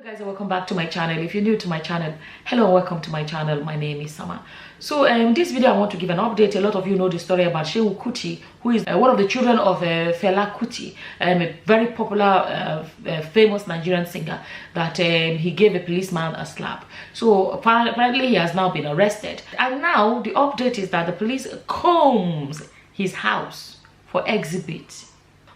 Hello guys and welcome back to my channel. If you're new to my channel, hello and welcome to my channel. My name is Sama. So in this video I want to give an update. A lot of you know the story about Seun Kuti, who is one of the children of Fela Kuti, a very popular famous Nigerian singer that he gave a policeman a slap. So apparently he has now been arrested, and now the update is that the police combs his house for exhibit.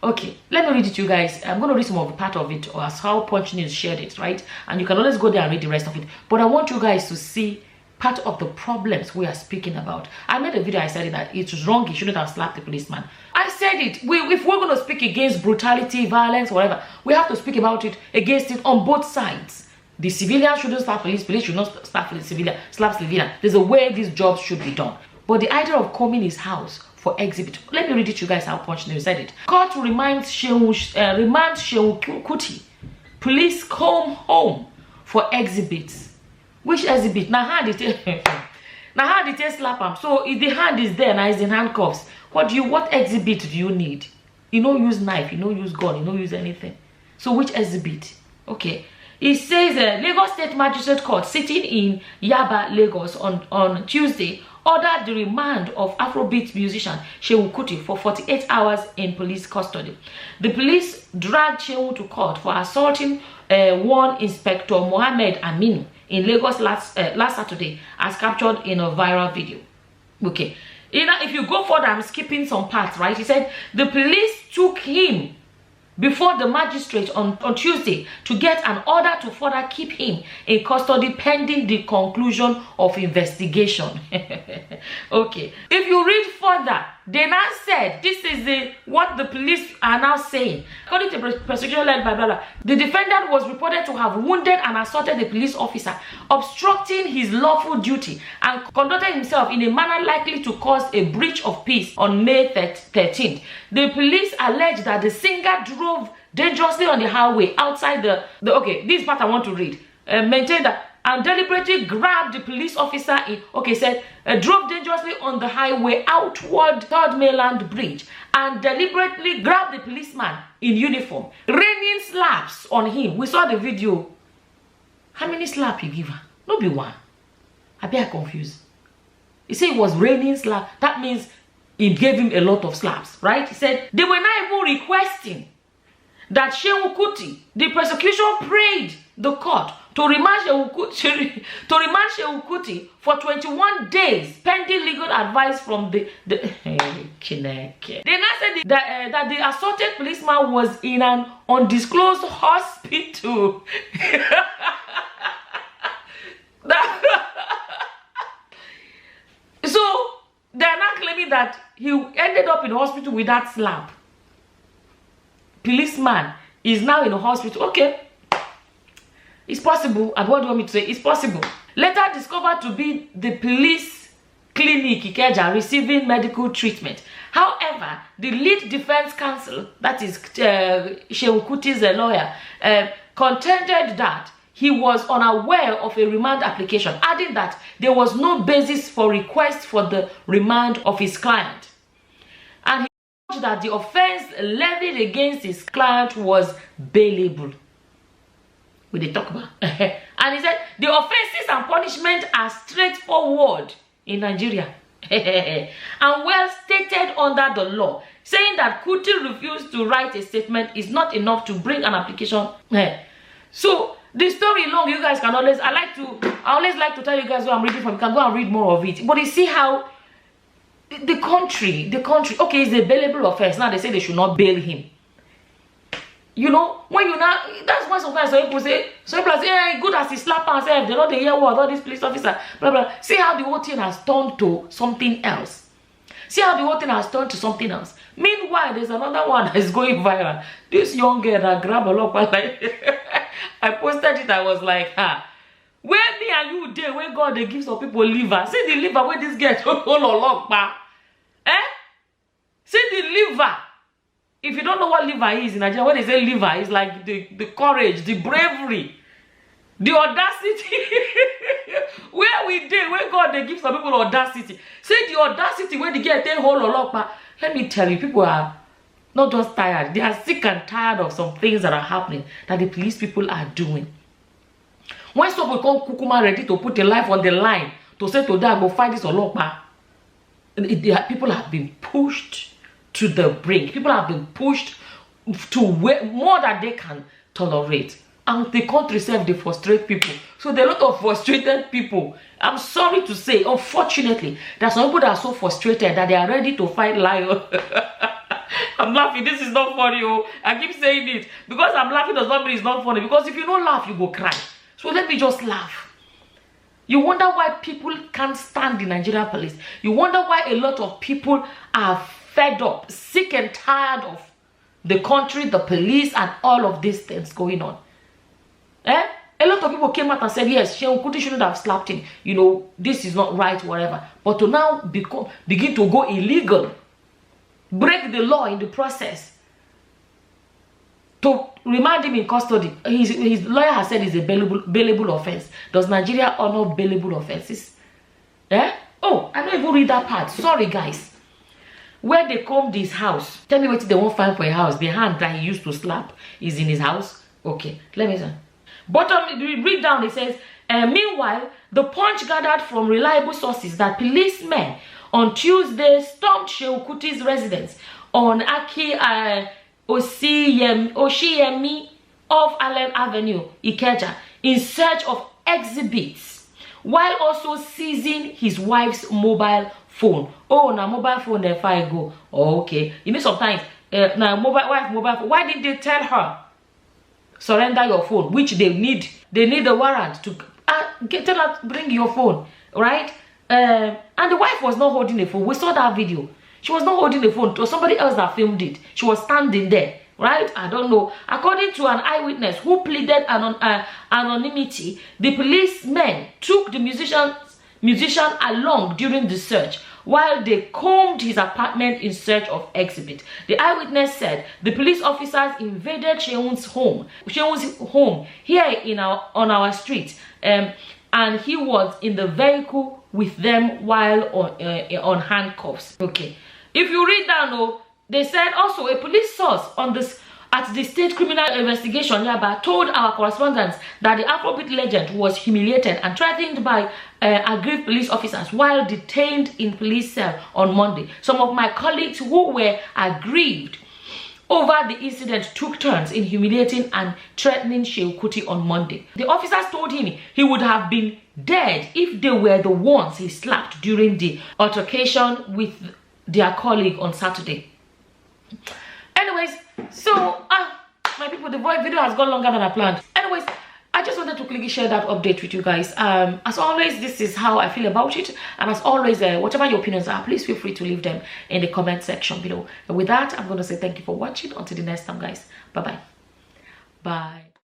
Okay, let me read it to you guys. I'm going to read some of the part of it, or as how Punch News shared it, right? And you can always go there and read the rest of it. But I want you guys to see part of the problems we are speaking about. I made a video, I said that it was wrong, he shouldn't have slapped the policeman. I said it. If we're going to speak against brutality, violence, whatever, we have to speak about it, against it on both sides. The civilian shouldn't slap police should not slap civilian. There's a way these jobs should be done. But the idea of combing his house for exhibit. Let me read it to you guys how Punch News said it. Court reminds Seun Kuti. Police come home for exhibits. Which exhibit? Now hand it. Now hand it slap him. So if the hand is there, now it's in handcuffs. What exhibit do you need? You don't use knife, you don't use gun, you don't use anything. So which exhibit? Okay. It says Lagos State Magistrate Court sitting in Yaba, Lagos on Tuesday ordered the remand of Afrobeat musician Seun Kuti for 48 hours in police custody. The police dragged Seun to court for assaulting one Inspector Mohammed Aminu in Lagos last Saturday, as captured in a viral video. Okay, if you go further, I'm skipping some parts, right? He said the police took him before the magistrate on Tuesday to get an order to further keep him in custody pending the conclusion of investigation. Okay, if you read further, they now said this is what the police are now saying. According to prosecution led by blah blah, the defendant was reported to have wounded and assaulted the police officer, obstructing his lawful duty, and conducted himself in a manner likely to cause a breach of peace on May 13th. The police alleged that the singer drove dangerously on the highway outside okay, this part I want to read. Maintained that and deliberately grabbed the police officer drove dangerously on the highway outward Third Mainland Bridge and deliberately grabbed the policeman in uniform, raining slaps on him. We saw the video. How many slaps he give her? No be one. I be confused. He said it was raining slaps. That means he gave him a lot of slaps, right? He said they were not even requesting that Seun Kuti, the prosecution prayed the court to remand Seun Kuti for 21 days pending legal advice from the They now said that the assaulted policeman was in an undisclosed hospital. So they are not claiming that he ended up in the hospital with that slap. Policeman is now in a hospital. Okay, it's possible. And what do you want me to say? It's possible. Later discovered to be the police clinic Ikeja receiving medical treatment. However, the lead defense counsel, that is Seun Kuti's lawyer, contended that he was unaware of a remand application, adding that there was no basis for request for the remand of his client. And he urged that the offense levied against his client was bailable. We did talk about. And he said the offenses and punishment are straightforward in Nigeria and well stated under the law, saying that Kuti refused to write a statement is not enough to bring an application. So the story long, you guys can always, I always like to tell you guys where I'm reading from. You can go and read more of it. But you see how the country, okay, it's a bailable offense. Now they say they should not bail him. You know, when you now, that's why sometimes some people say, hey, good as he slap himself, they know they hear what all these police officers, blah blah. See how the whole thing has turned to something else. Meanwhile, there's another one that is going viral. This young girl that grabbed a lot of like I posted it, I was like, where me and you there, where God they give some people liver. See the liver where this girl see the liver. If you don't know what liver is in Nigeria, when they say liver, it's like the courage, the bravery, the audacity. Where we did, where God they give some people audacity. See the audacity when they get a whole lot. Let me tell you, people are not just tired, they are sick and tired of some things that are happening that the police people are doing. When somebody come kukuma ready to put their life on the line to say today I go fight this Olokpa, people have been pushed to the brink. People have been pushed to more than they can tolerate. And the country itself, they frustrate people. So there are a lot of frustrated people. I'm sorry to say, unfortunately, there's some people that are so frustrated that they are ready to fight lion. I'm laughing. This is not funny. Oh, I keep saying it. Because I'm laughing does not mean it's not funny. Because if you don't laugh, you go cry. So let me just laugh. You wonder why people can't stand the Nigerian police. You wonder why a lot of people are fed up, sick and tired of the country, the police, and all of these things going on. A lot of people came out and said, yes, Seun Kuti shouldn't have slapped him. You know, this is not right, whatever. But to now begin to go illegal, break the law in the process, to remand him in custody. His lawyer has said it's a bailable offense. Does Nigeria honor bailable offenses? Oh, I don't even read that part. Sorry, guys. Where they combed his house. Tell me what they won't find for a house. The hand that he used to slap is in his house. Okay, let me see. Bottom, read down, it says, meanwhile, the Punch gathered from reliable sources that policemen on Tuesday stormed Seun Kuti's residence on Aki Oshiyemi off Allen Avenue, Ikeja, in search of exhibits, while also seizing his wife's mobile phone. Oh, now mobile phone, if I go. Oh, okay. You know, sometimes, now mobile phone. Why did they tell her? Surrender your phone, which they need a warrant to tell her to bring your phone, right? And the wife was not holding the phone. We saw that video. She was not holding the phone. It was somebody else that filmed it. She was standing there, right? I don't know. According to an eyewitness who pleaded anonymity, the policemen took the musician along during the search while they combed his apartment in search of exhibit. The eyewitness said the police officers invaded Seun's home here on our street, and he was in the vehicle with them while on handcuffs. Okay, if you read down, they said also a police source at the State Criminal Investigation Yaba told our correspondents that the Afrobeat legend was humiliated and threatened by aggrieved police officers while detained in police cell on Monday. Some of my colleagues who were aggrieved over the incident took turns in humiliating and threatening Seun Kuti on Monday. The officers told him he would have been dead if they were the ones he slapped during the altercation with their colleague on Saturday. Anyways, so my people, the video has gone longer than I planned. Anyways, I just wanted to quickly share that update with you guys. As always, this is how I feel about it, and as always, whatever your opinions are, please feel free to leave them in the comment section below. And with that, I'm going to say thank you for watching. Until the next time, guys. Bye bye.